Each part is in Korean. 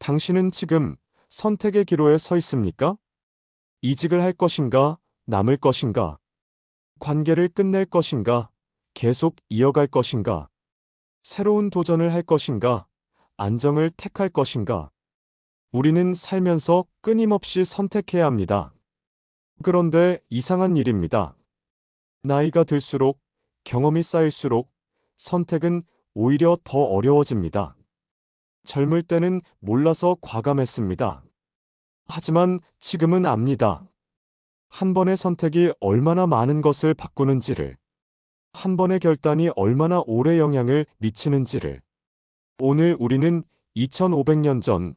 당신은 지금 선택의 기로에 서 있습니까? 이직을 할 것인가, 남을 것인가, 관계를 끝낼 것인가, 계속 이어갈 것인가, 새로운 도전을 할 것인가, 안정을 택할 것인가. 우리는 살면서 끊임없이 선택해야 합니다. 그런데 이상한 일입니다. 나이가 들수록, 경험이 쌓일수록 선택은 오히려 더 어려워집니다. 젊을 때는 몰라서 과감했습니다. 하지만 지금은 압니다. 한 번의 선택이 얼마나 많은 것을 바꾸는지를, 한 번의 결단이 얼마나 오래 영향을 미치는지를. 오늘 우리는 2500년 전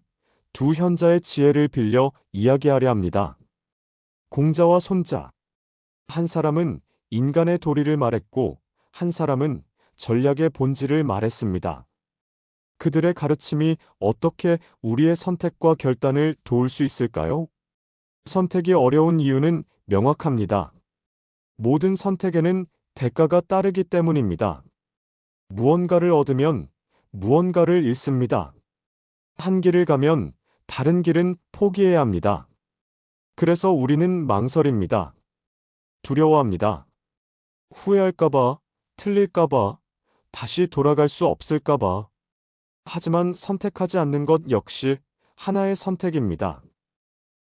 두 현자의 지혜를 빌려 이야기하려 합니다. 공자와 손자. 한 사람은 인간의 도리를 말했고, 한 사람은 전략의 본질을 말했습니다. 그들의 가르침이 어떻게 우리의 선택과 결단을 도울 수 있을까요? 선택이 어려운 이유는 명확합니다. 모든 선택에는 대가가 따르기 때문입니다. 무언가를 얻으면 무언가를 잃습니다. 한 길을 가면 다른 길은 포기해야 합니다. 그래서 우리는 망설입니다. 두려워합니다. 후회할까봐, 틀릴까봐, 다시 돌아갈 수 없을까봐. 하지만 선택하지 않는 것 역시 하나의 선택입니다.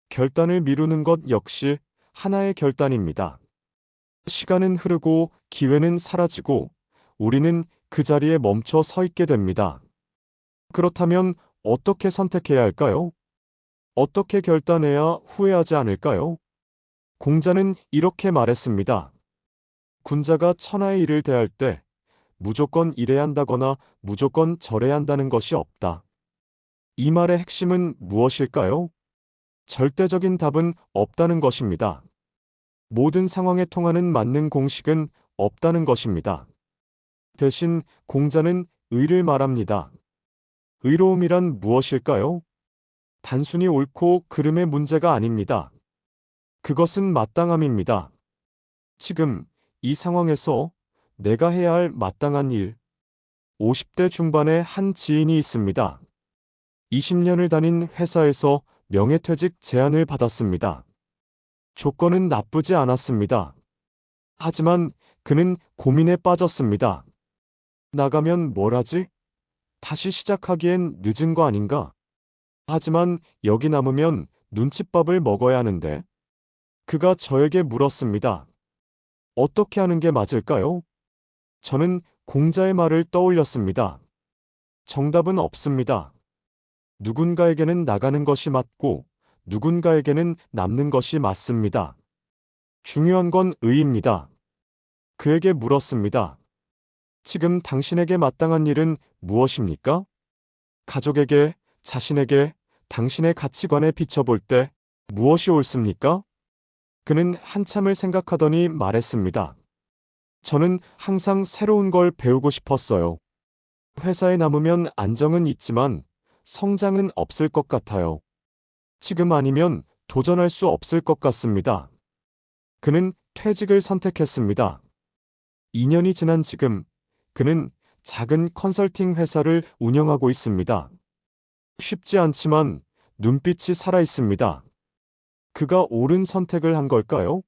결단을 미루는 것 역시 하나의 결단입니다. 시간은 흐르고 기회는 사라지고 우리는 그 자리에 멈춰 서 있게 됩니다. 그렇다면 어떻게 선택해야 할까요? 어떻게 결단해야 후회하지 않을까요? 공자는 이렇게 말했습니다. 군자가 천하의 일을 대할 때 무조건 이래야 한다거나 무조건 저래야 한다는 것이 없다. 이 말의 핵심은 무엇일까요? 절대적인 답은 없다는 것입니다. 모든 상황에 통하는 맞는 공식은 없다는 것입니다. 대신 공자는 의를 말합니다. 의로움이란 무엇일까요? 단순히 옳고 그름의 문제가 아닙니다. 그것은 마땅함입니다. 지금 이 상황에서 내가 해야 할 마땅한 일. 50대 중반의 한 지인이 있습니다. 20년을 다닌 회사에서 명예퇴직 제안을 받았습니다. 조건은 나쁘지 않았습니다. 하지만 그는 고민에 빠졌습니다. 나가면 뭘 하지? 다시 시작하기엔 늦은 거 아닌가? 하지만 여기 남으면 눈칫밥을 먹어야 하는데. 그가 저에게 물었습니다. 어떻게 하는 게 맞을까요? 저는 공자의 말을 떠올렸습니다. 정답은 없습니다. 누군가에게는 나가는 것이 맞고 누군가에게는 남는 것이 맞습니다. 중요한 건 의입니다. 그에게 물었습니다. 지금 당신에게 마땅한 일은 무엇입니까? 가족에게, 자신에게, 당신의 가치관에 비춰볼 때 무엇이 옳습니까? 그는 한참을 생각하더니 말했습니다. 저는 항상 새로운 걸 배우고 싶었어요. 회사에 남으면 안정은 있지만 성장은 없을 것 같아요. 지금 아니면 도전할 수 없을 것 같습니다. 그는 퇴직을 선택했습니다. 2년이 지난 지금 그는 작은 컨설팅 회사를 운영하고 있습니다. 쉽지 않지만 눈빛이 살아 있습니다. 그가 옳은 선택을 한 걸까요?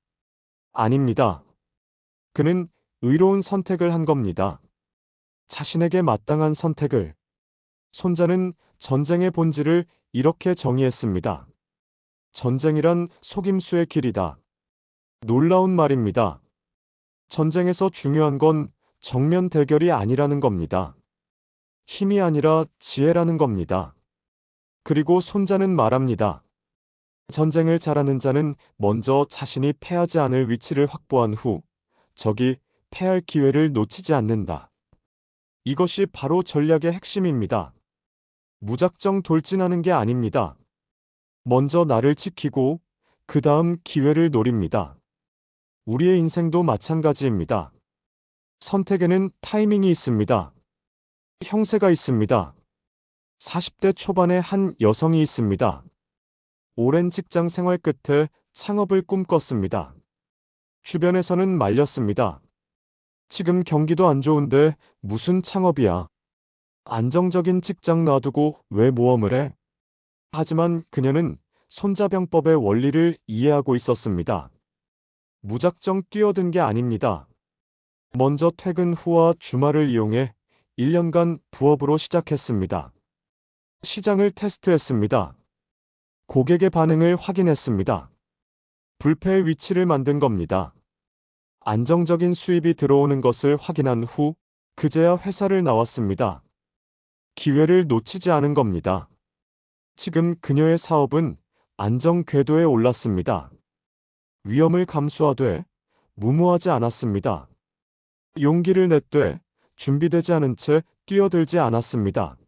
아닙니다. 그는 의로운 선택을 한 겁니다. 자신에게 마땅한 선택을. 손자는 전쟁의 본질을 이렇게 정의했습니다. 전쟁이란 속임수의 길이다. 놀라운 말입니다. 전쟁에서 중요한 건 정면 대결이 아니라는 겁니다. 힘이 아니라 지혜라는 겁니다. 그리고 손자는 말합니다. 전쟁을 잘하는 자는 먼저 자신이 패하지 않을 위치를 확보한 후 적이 패할 기회를 놓치지 않는다. 이것이 바로 전략의 핵심입니다. 무작정 돌진하는 게 아닙니다. 먼저 나를 지키고 그 다음 기회를 노립니다. 우리의 인생도 마찬가지입니다. 선택에는 타이밍이 있습니다. 형세가 있습니다. 40대 초반의 한 여성이 있습니다. 오랜 직장 생활 끝에 창업을 꿈꿨습니다. 주변에서는 말렸습니다. 지금 경기도 안 좋은데 무슨 창업이야. 안정적인 직장 놔두고 왜 모험을 해? 하지만 그녀는 손자병법의 원리를 이해하고 있었습니다. 무작정 뛰어든 게 아닙니다. 먼저 퇴근 후와 주말을 이용해 1년간 부업으로 시작했습니다. 시장을 테스트했습니다. 고객의 반응을 확인했습니다. 불패의 위치를 만든 겁니다. 안정적인 수입이 들어오는 것을 확인한 후 그제야 회사를 나왔습니다. 기회를 놓치지 않은 겁니다. 지금 그녀의 사업은 안정 궤도에 올랐습니다. 위험을 감수하되 무모하지 않았습니다. 용기를 냈되 준비되지 않은 채 뛰어들지 않았습니다.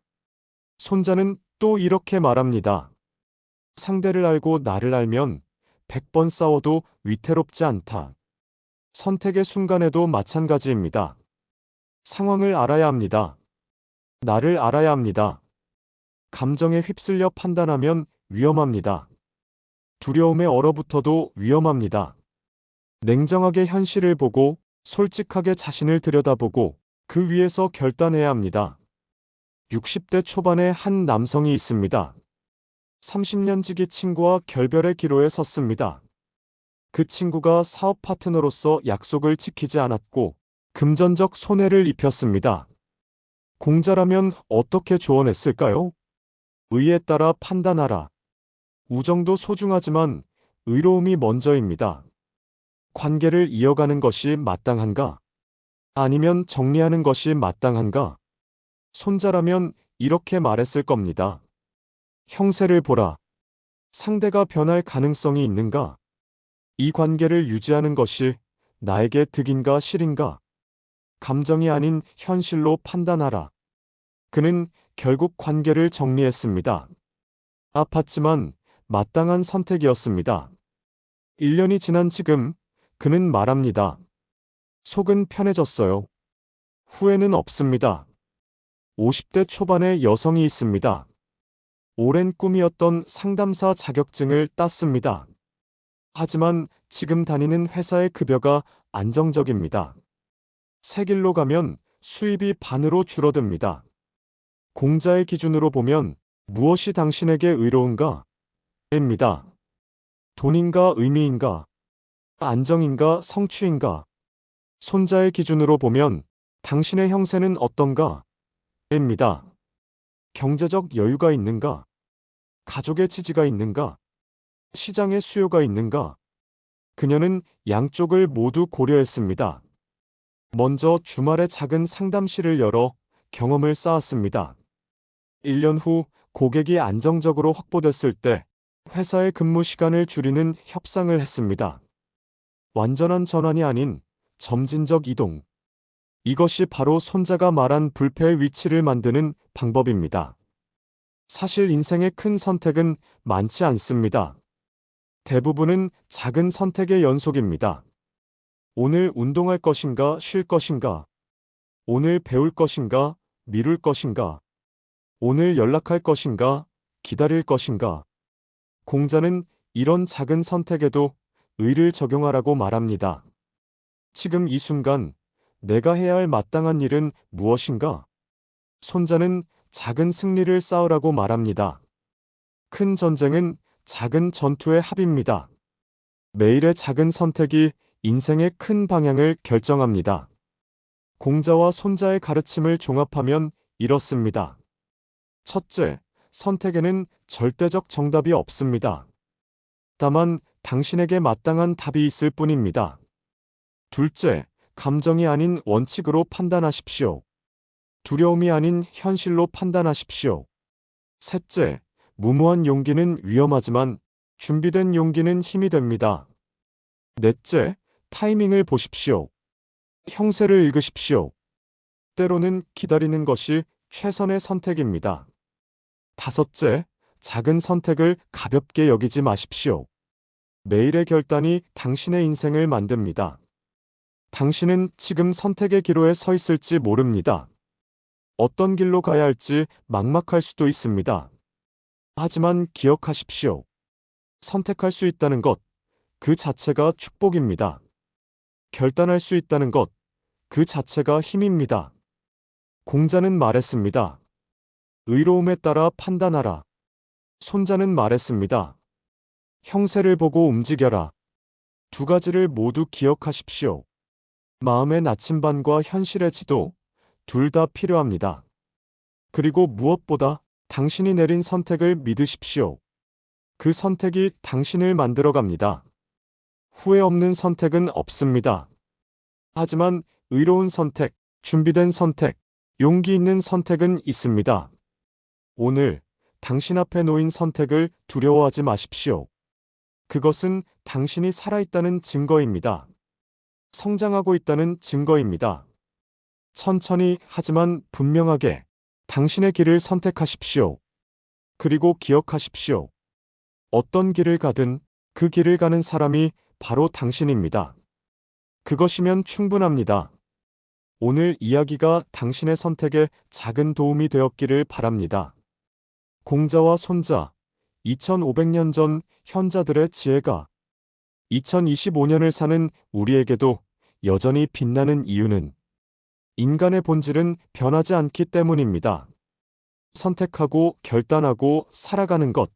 손자는 또 이렇게 말합니다. 상대를 알고 나를 알면 100번 싸워도 위태롭지 않다. 선택의 순간에도 마찬가지입니다. 상황을 알아야 합니다. 나를 알아야 합니다. 감정에 휩쓸려 판단하면 위험합니다. 두려움에 얼어붙어도 위험합니다. 냉정하게 현실을 보고 솔직하게 자신을 들여다보고 그 위에서 결단해야 합니다. 60대 초반의 한 남성이 있습니다. 30년 지기 친구와 결별의 기로에 섰습니다. 그 친구가 사업 파트너로서 약속을 지키지 않았고 금전적 손해를 입혔습니다. 공자라면 어떻게 조언했을까요? 의에 따라 판단하라. 우정도 소중하지만 의로움이 먼저입니다. 관계를 이어가는 것이 마땅한가? 아니면 정리하는 것이 마땅한가? 손자라면 이렇게 말했을 겁니다. 형세를 보라. 상대가 변할 가능성이 있는가? 이 관계를 유지하는 것이 나에게 득인가 실인가? 감정이 아닌 현실로 판단하라. 그는 결국 관계를 정리했습니다. 아팠지만 마땅한 선택이었습니다. 1년이 지난 지금 그는 말합니다. 속은 편해졌어요. 후회는 없습니다. 50대 초반의 여성이 있습니다. 오랜 꿈이었던 상담사 자격증을 땄습니다. 하지만 지금 다니는 회사의 급여가 안정적입니다. 새 길로 가면 수입이 반으로 줄어듭니다. 공자의 기준으로 보면 무엇이 당신에게 의로운가? 입니다. 돈인가 의미인가? 안정인가 성취인가? 손자의 기준으로 보면 당신의 형세는 어떤가? 입니다. 경제적 여유가 있는가? 가족의 지지가 있는가? 시장의 수요가 있는가? 그녀는 양쪽을 모두 고려했습니다. 먼저 주말에 작은 상담실을 열어 경험을 쌓았습니다. 1년 후 고객이 안정적으로 확보됐을 때 회사의 근무 시간을 줄이는 협상을 했습니다. 완전한 전환이 아닌 점진적 이동. 이것이 바로 손자가 말한 불패의 위치를 만드는 방법입니다. 사실 인생의 큰 선택은 많지 않습니다. 대부분은 작은 선택의 연속입니다. 오늘 운동할 것인가, 쉴 것인가? 오늘 배울 것인가, 미룰 것인가? 오늘 연락할 것인가, 기다릴 것인가? 공자는 이런 작은 선택에도 의를 적용하라고 말합니다. 지금 이 순간 내가 해야 할 마땅한 일은 무엇인가? 손자는 작은 승리를 쌓으라고 말합니다. 큰 전쟁은 작은 전투의 합입니다. 매일의 작은 선택이 인생의 큰 방향을 결정합니다. 공자와 손자의 가르침을 종합하면 이렇습니다. 첫째, 선택에는 절대적 정답이 없습니다. 다만 당신에게 마땅한 답이 있을 뿐입니다. 둘째, 감정이 아닌 원칙으로 판단하십시오. 두려움이 아닌 현실로 판단하십시오. 셋째, 무모한 용기는 위험하지만 준비된 용기는 힘이 됩니다. 넷째, 타이밍을 보십시오. 형세를 읽으십시오. 때로는 기다리는 것이 최선의 선택입니다. 다섯째, 작은 선택을 가볍게 여기지 마십시오. 매일의 결단이 당신의 인생을 만듭니다. 당신은 지금 선택의 기로에 서 있을지 모릅니다. 어떤 길로 가야 할지 막막할 수도 있습니다. 하지만 기억하십시오. 선택할 수 있다는 것, 그 자체가 축복입니다. 결단할 수 있다는 것, 그 자체가 힘입니다. 공자는 말했습니다. 의로움에 따라 판단하라. 손자는 말했습니다. 형세를 보고 움직여라. 두 가지를 모두 기억하십시오. 마음의 나침반과 현실의 지도, 둘 다 필요합니다. 그리고 무엇보다 당신이 내린 선택을 믿으십시오. 그 선택이 당신을 만들어갑니다. 후회 없는 선택은 없습니다. 하지만 의로운 선택, 준비된 선택, 용기 있는 선택은 있습니다. 오늘 당신 앞에 놓인 선택을 두려워하지 마십시오. 그것은 당신이 살아있다는 증거입니다. 성장하고 있다는 증거입니다. 천천히 하지만 분명하게 당신의 길을 선택하십시오. 그리고 기억하십시오. 어떤 길을 가든 그 길을 가는 사람이 바로 당신입니다. 그것이면 충분합니다. 오늘 이야기가 당신의 선택에 작은 도움이 되었기를 바랍니다. 공자와 손자, 2500년 전 현자들의 지혜가 2025년을 사는 우리에게도 여전히 빛나는 이유는 인간의 본질은 변하지 않기 때문입니다. 선택하고 결단하고 살아가는 것.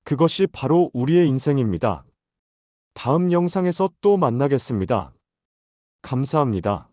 그것이 바로 우리의 인생입니다. 다음 영상에서 또 만나겠습니다. 감사합니다.